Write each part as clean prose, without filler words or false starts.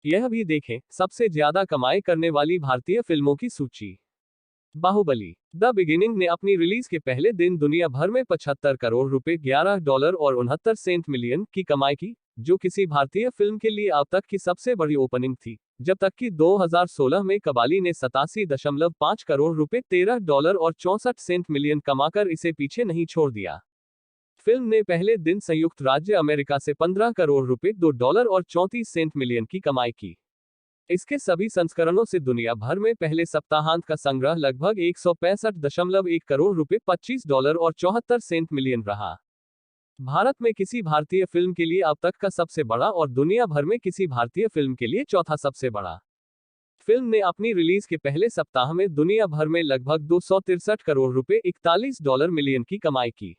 यह भी देखें, सबसे ज्यादा कमाई करने वाली भारतीय फिल्मों की सूची। बाहुबली द बिगिनिंग ने अपनी रिलीज के पहले दिन दुनिया भर में 75 करोड़ रुपए $11 और 69 मिलियन की कमाई की, जो किसी भारतीय फिल्म के लिए अब तक की सबसे बड़ी ओपनिंग थी। जब तक कि 2016 में कबाली ने 87.5 करोड़ रुपए $13 और 64 मिलियन कमाकर इसे पीछे नहीं छोड़ दिया। फिल्म ने पहले दिन संयुक्त राज्य अमेरिका से 15 करोड़ रुपए $2 और 34 मिलियन की कमाई की। इसके सभी संस्करणों से दुनिया भर में पहले सप्ताहांत का संग्रह लगभग 165.1 करोड़ रुपए $25 और 74 मिलियन रहा। भारत में किसी भारतीय फिल्म के लिए अब तक का सबसे बड़ा और दुनिया भर में किसी भारतीय फिल्म के लिए चौथा सबसे बड़ा। फिल्म ने अपनी रिलीज के पहले सप्ताह में दुनिया भर में लगभग 263 करोड़ रुपए $41 मिलियन की कमाई की।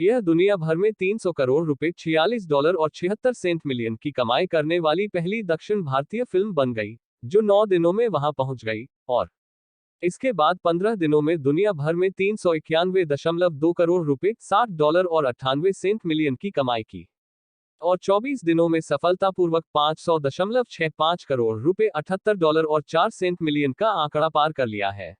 यह दुनिया भर में 300 करोड़ रुपए $46 और 76 मिलियन की कमाई करने वाली पहली दक्षिण भारतीय फिल्म बन गई, जो 9 दिनों में वहां पहुंच गई, और इसके बाद 15 दिनों में दुनिया भर में 391.2 करोड़ रुपए $60 और 98 मिलियन की कमाई की, और 24 दिनों में सफलतापूर्वक 500.65 करोड़ रुपए $78 और 4 मिलियन का आंकड़ा पार कर लिया है।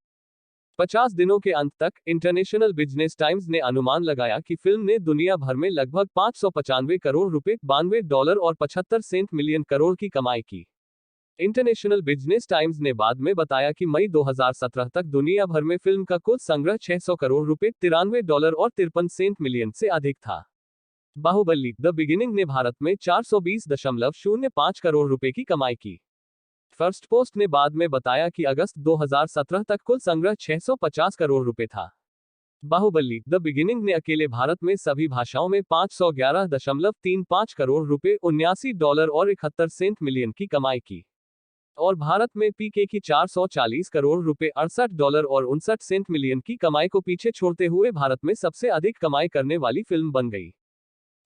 50 दिनों के अंत तक इंटरनेशनल बिजनेस टाइम्स ने अनुमान लगाया कि फिल्म ने दुनिया भर में लगभग 595 करोड़ रुपए $92 और 75 मिलियन करोड़ की कमाई की। इंटरनेशनल बिजनेस टाइम्स ने बाद में बताया कि मई 2017 तक दुनिया भर में फिल्म का कुल संग्रह 600 करोड़ रुपए $93 और 53 मिलियन से अधिक था। बाहुबली द बिगिनिंग ने भारत में 420.05 करोड़ रुपए की कमाई की। फर्स्ट पोस्ट ने बाद में बताया कि अगस्त 2017 तक कुल संग्रह 650 करोड़ रुपए था। बाहुबली द बिगिनिंग ने अकेले भारत में सभी भाषाओं में 511.35 करोड़ रुपए $79 और 71 मिलियन की कमाई की, और भारत में पीके की 440 करोड़ रुपए $68 और 59 मिलियन की कमाई को पीछे छोड़ते हुए भारत में सबसे अधिक कमाई करने वाली फिल्म बन गई।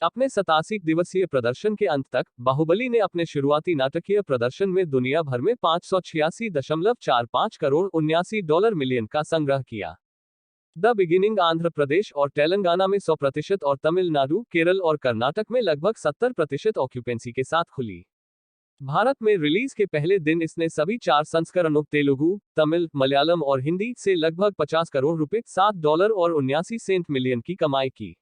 अपने 87 दिवसीय प्रदर्शन के अंत तक बाहुबली ने अपने शुरुआती नाटकीय प्रदर्शन में दुनिया भर में 586.45 करोड़ $79 मिलियन का संग्रह किया। द बिगिनिंग आंध्र प्रदेश और तेलंगाना में 100% और तमिलनाडु, केरल और कर्नाटक में लगभग 70% ऑक्यूपेंसी के साथ खुली। भारत में रिलीज के पहले दिन इसने सभी 4 संस्करणों तेलुगु, तमिल, मलयालम और हिंदी से लगभग 50 करोड़ रुपए $7 और 79 मिलियन की कमाई की।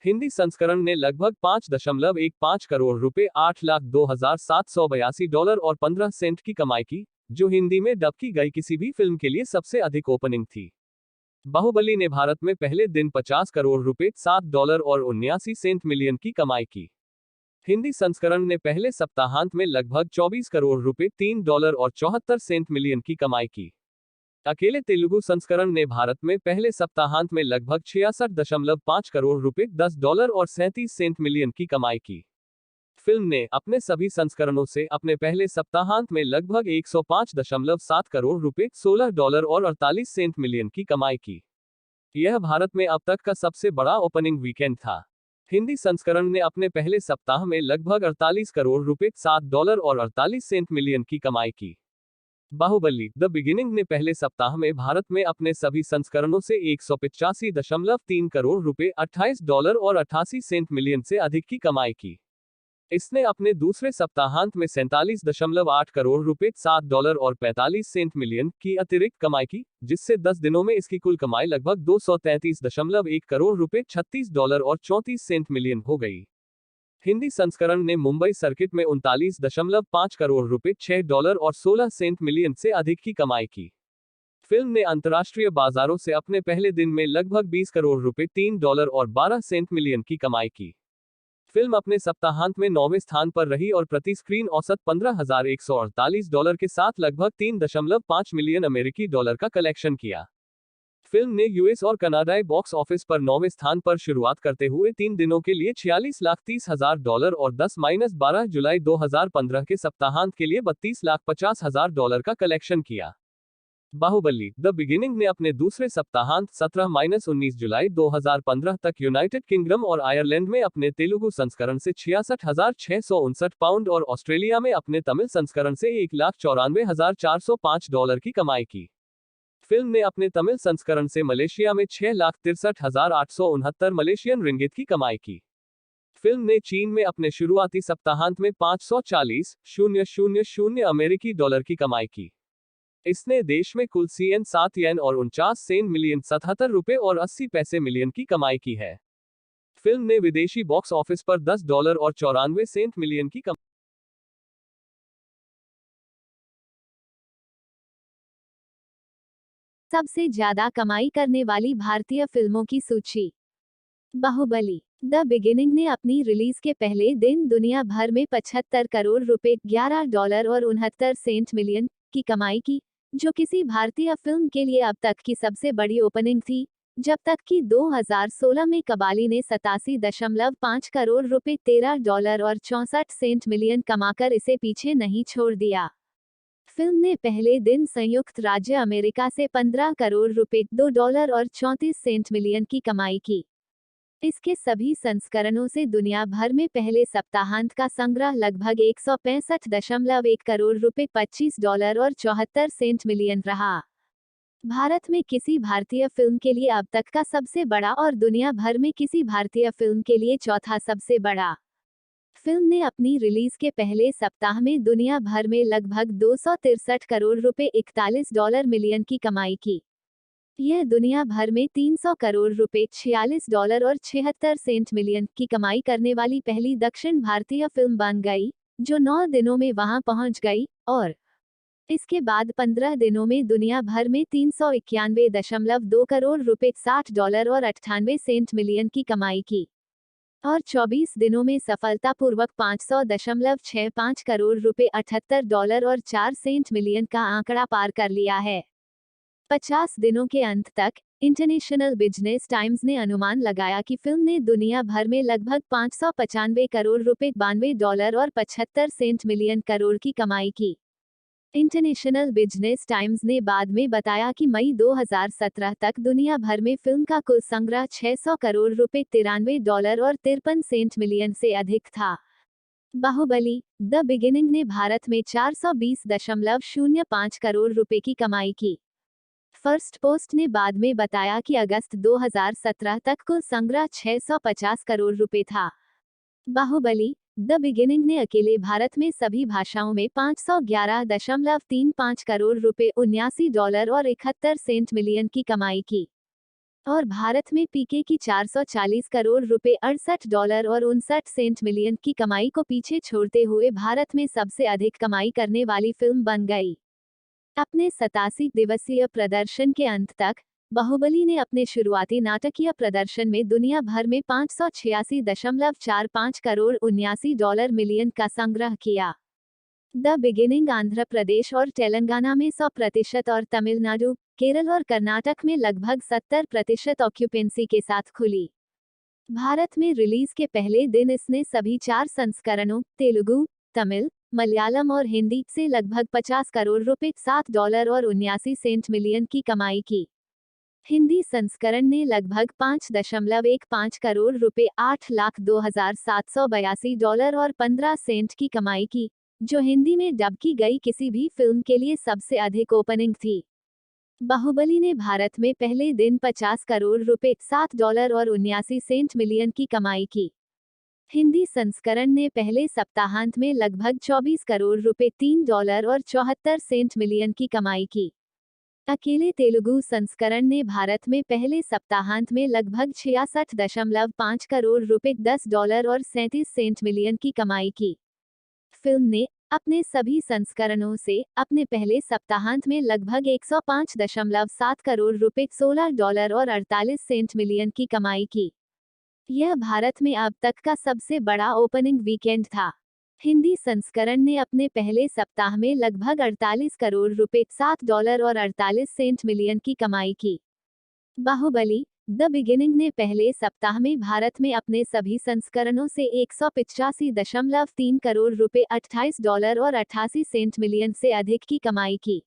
हिंदी संस्करण ने लगभग 5.15 करोड़ रुपए $8,02,782 और 15 सेंट की कमाई की, जो हिंदी में डब की गई किसी भी फिल्म के लिए सबसे अधिक ओपनिंग थी। बाहुबली ने भारत में पहले दिन 50 करोड़ रुपए $7 और 79 मिलियन की कमाई की। हिंदी संस्करण ने पहले सप्ताहांत में लगभग 24 करोड़ रुपए $3 और 74 मिलियन की कमाई की। अकेले तेलुगु संस्करण ने भारत में पहले सप्ताहांत में लगभग 66.5 करोड़ रुपए $10 और 37 मिलियन की कमाई की। फिल्म ने अपने सभी संस्करणों से अपने पहले सप्ताहांत में लगभग 105.7 करोड़ रुपए $16 और 48 मिलियन की कमाई की। यह भारत में अब तक का सबसे बड़ा ओपनिंग वीकेंड था। हिंदी संस्करण ने अपने पहले सप्ताह में लगभग 48 करोड़ रुपए $7 और 48 मिलियन की कमाई की। बाहुबली द बिगिनिंग ने पहले सप्ताह में भारत में अपने सभी संस्करणों से 185.3 करोड़ रुपए $28 और 88 मिलियन से अधिक की कमाई की। इसने अपने दूसरे सप्ताहांत में 47.8 करोड़ रुपए $7 और 45 मिलियन की अतिरिक्त कमाई की, जिससे 10 दिनों में इसकी कुल कमाई लगभग 233.1 करोड़ रुपए $36 और 34 मिलियन हो गई। हिंदी संस्करण ने मुंबई सर्किट में 39.5 करोड़ रुपए $6 और 16 मिलियन से अधिक की कमाई की। फिल्म ने अंतर्राष्ट्रीय बाजारों से अपने पहले दिन में लगभग 20 करोड़ रुपए $3 और 12 मिलियन की कमाई की। फिल्म अपने सप्ताहांत में 9वें स्थान पर रही और प्रति स्क्रीन औसत $15,148 के साथ लगभग 3.5 मिलियन अमेरिकी डॉलर का कलेक्शन किया। फिल्म ने यूएस और कनाडाई बॉक्स ऑफिस पर 9वें स्थान पर शुरुआत करते हुए 3 दिनों के लिए $46,30,000 और 10-12 जुलाई 2015 के सप्ताहांत के लिए $32,50,000 का कलेक्शन किया। बाहुबली द बिगिनिंग ने अपने दूसरे सप्ताहांत 17-19 जुलाई 2015 तक यूनाइटेड किंगडम और आयरलैंड में अपने तेलुगु संस्करण से 66,659 पाउंड और ऑस्ट्रेलिया में अपने तमिल संस्करण से $1,94,405 की कमाई की। फिल्म ने अपने तमिल संस्करण से मलेशिया में 6,63,869 मलेशियन रिंगित की कमाई की। फिल्म ने चीन में अपने शुरुआती सप्ताहांत में 540,000 अमेरिकी डॉलर की कमाई की। इसने देश में कुल CN 7 येन और 49 सेंट मिलियन 77 रुपए और 80 पैसे मिलियन की कमाई की है। फिल्म ने विदेशी बॉक्स ऑफिस पर $10 और 94 सेंट मिलियन की कमाई। सबसे ज्यादा कमाई करने वाली भारतीय फिल्मों की सूची। बाहुबली द बिगिनिंग ने अपनी रिलीज के पहले दिन दुनिया भर में 75 करोड़ रुपए $11 और 69 सेंट मिलियन की कमाई की, जो किसी भारतीय फिल्म के लिए अब तक की सबसे बड़ी ओपनिंग थी, जब तक कि 2016 में कबाली ने 87.5 करोड़ रुपए $13 और 64 सेंट मिलियन कमाकर इसे पीछे नहीं छोड़ दिया। फिल्म ने पहले दिन संयुक्त राज्य अमेरिका से 15 करोड़ रुपए $2 और 34 सेंट मिलियन की कमाई की। इसके सभी संस्करणों से दुनिया भर में पहले सप्ताहांत का संग्रह लगभग 165.1 करोड़ रुपए $25 और 74 सेंट मिलियन रहा। भारत में किसी भारतीय फिल्म के लिए अब तक का सबसे बड़ा और दुनिया भर में किसी भारतीय फिल्म के लिए चौथा सबसे बड़ा। फिल्म ने अपनी रिलीज के पहले सप्ताह में दुनिया भर में लगभग 263 करोड़ रुपए $41 मिलियन की कमाई की। यह दुनिया भर में 300 करोड़ रुपए $46 और 76 सेंट मिलियन की कमाई करने वाली पहली दक्षिण भारतीय फिल्म बन गई, जो 9 दिनों में वहां पहुंच गई, और इसके बाद 15 दिनों में दुनिया भर में 391.2 करोड़ रुपए $60 और 98 सेंट मिलियन की कमाई की, और 24 दिनों में सफलतापूर्वक 500.65 करोड़ रुपए $78 और 4 सेंट मिलियन का आंकड़ा पार कर लिया है। 50 दिनों के अंत तक इंटरनेशनल बिजनेस टाइम्स ने अनुमान लगाया कि फिल्म ने दुनिया भर में लगभग 595 करोड़ रुपए $92 और 75 सेंट मिलियन करोड़ की कमाई की। इंटरनेशनल बिजनेस टाइम्स ने बाद में बताया कि मई 2017 तक दुनिया भर में फिल्म का कुल संग्रह 600 करोड़ रुपए $93 और 53 सेंट मिलियन से अधिक था। बाहुबली द बिगिनिंग ने भारत में 420.05 करोड़ रुपए की कमाई की। फर्स्ट पोस्ट ने बाद में बताया कि अगस्त 2017 तक कुल संग्रह 650 करोड़ रुपए था। बाहुबली द बिगिनिंग ने अकेले भारत में सभी भाषाओं में 511.35 करोड़ रुपए $79 और 71 सेंट मिलियन की कमाई की, और भारत में पीके की 440 करोड़ रुपए $68 और 59 सेंट मिलियन की कमाई को पीछे छोड़ते हुए भारत में सबसे अधिक कमाई करने वाली फिल्म बन गई। अपने 87 दिवसीय प्रदर्शन के अंत तक बाहुबली ने अपने शुरुआती नाटकीय प्रदर्शन में दुनिया भर में 586.45 करोड़ $79 मिलियन का संग्रह किया। द बिगिनिंग आंध्र प्रदेश और तेलंगाना में 100% और तमिलनाडु, केरल और कर्नाटक में लगभग 70% ऑक्यूपेंसी के साथ खुली। भारत में रिलीज के पहले दिन इसने सभी 4 संस्करणों तेलुगु, तमिल, मलयालम और हिंदी से लगभग 50 करोड़ रुपए $7 और 79 सेंट मिलियन की कमाई की। हिंदी संस्करण ने लगभग 5.15 करोड़ रुपए $8,02,782 और 15 सेंट की कमाई की, जो हिंदी में डब की गई किसी भी फिल्म के लिए सबसे अधिक ओपनिंग थी। बाहुबली ने भारत में पहले दिन 50 करोड़ रुपए $7 और 79 सेंट मिलियन की कमाई की। हिंदी संस्करण ने पहले सप्ताहांत में लगभग 24 करोड़ रुपए $3 और 74 सेंट मिलियन की कमाई की। अकेले तेलुगु संस्करण ने भारत में पहले सप्ताहांत में लगभग 66.5 करोड़ रुपए $10 और 37 सेंट मिलियन की कमाई की। फिल्म ने अपने सभी संस्करणों से अपने पहले सप्ताहांत में लगभग 105.7 करोड़ रुपए $16 और 48 सेंट मिलियन की कमाई की। यह भारत में अब तक का सबसे बड़ा ओपनिंग वीकेंड था। हिंदी संस्करण ने अपने पहले सप्ताह में लगभग 48 करोड़ रुपए $7 और 48 सेंट मिलियन की कमाई की। बाहुबली द बिगिनिंग ने पहले सप्ताह में भारत में अपने सभी संस्करणों से 185.3 करोड़ रुपए $28 और 88 सेंट मिलियन से अधिक की कमाई की।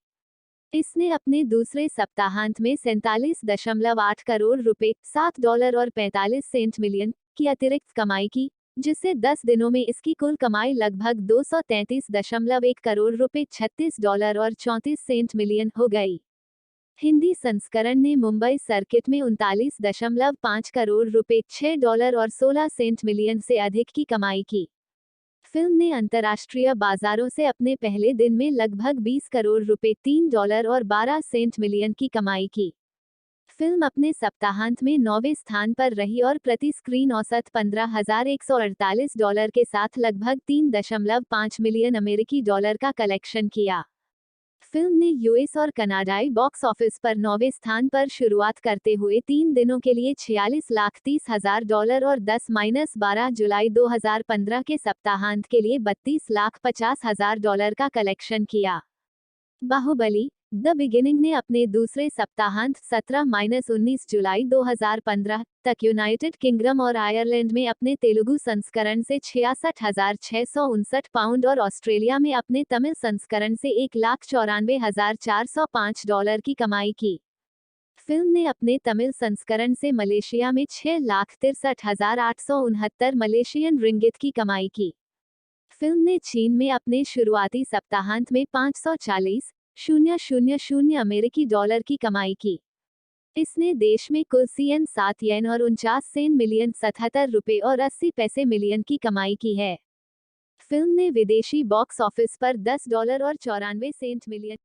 इसने अपने दूसरे सप्ताहांत में 47.8 करोड़ रुपए $7 और 45 सेंट मिलियन की अतिरिक्त कमाई की, जिससे 10 दिनों में इसकी कुल कमाई लगभग 233.1 करोड़ रुपए $36 और 34 सेंट मिलियन हो गई। हिंदी संस्करण ने मुंबई सर्किट में 39.5 करोड़ रुपए, $6 और 16 सेंट मिलियन से अधिक की कमाई की। फिल्म ने अंतर्राष्ट्रीय बाजारों से अपने पहले दिन में लगभग 20 करोड़ रुपए, $3 और 12 सेंट मिलियन की कमाई की। फिल्म अपने सप्ताहांत में 9वें स्थान पर रही और प्रति स्क्रीन औसत $15,148 के साथ लगभग 3.5 मिलियन अमेरिकी डॉलर का कलेक्शन किया। फिल्म ने यूएस और कनाडाई बॉक्स ऑफिस पर 9वें स्थान पर शुरुआत करते हुए 3 दिनों के लिए $46,30,000 और 10-12 जुलाई 2015 के सप्ताहांत के लिए $32,50,000 का कलेक्शन किया। बाहुबली द बिगिनिंग ने अपने दूसरे सप्ताहांत 17-19 जुलाई 2015 तक यूनाइटेड किंगडम और आयरलैंड में अपने तेलुगु संस्करण से 66,659 पाउंड और ऑस्ट्रेलिया में अपने तमिल संस्करण से $1,94,405 की कमाई की। फिल्म ने अपने तमिल संस्करण से मलेशिया में 6,63,869 मलेशियन रिंगिट की कमाई की। फिल्म ने चीन में अपने शुरुआती सप्ताहांत में 540,000 अमेरिकी डॉलर की कमाई की। इसने देश में कुल CN7 और 49 सेंट मिलियन 77 रुपए और 80 पैसे मिलियन की कमाई की है। फिल्म ने विदेशी बॉक्स ऑफिस पर $10 और 94 सेंट मिलियन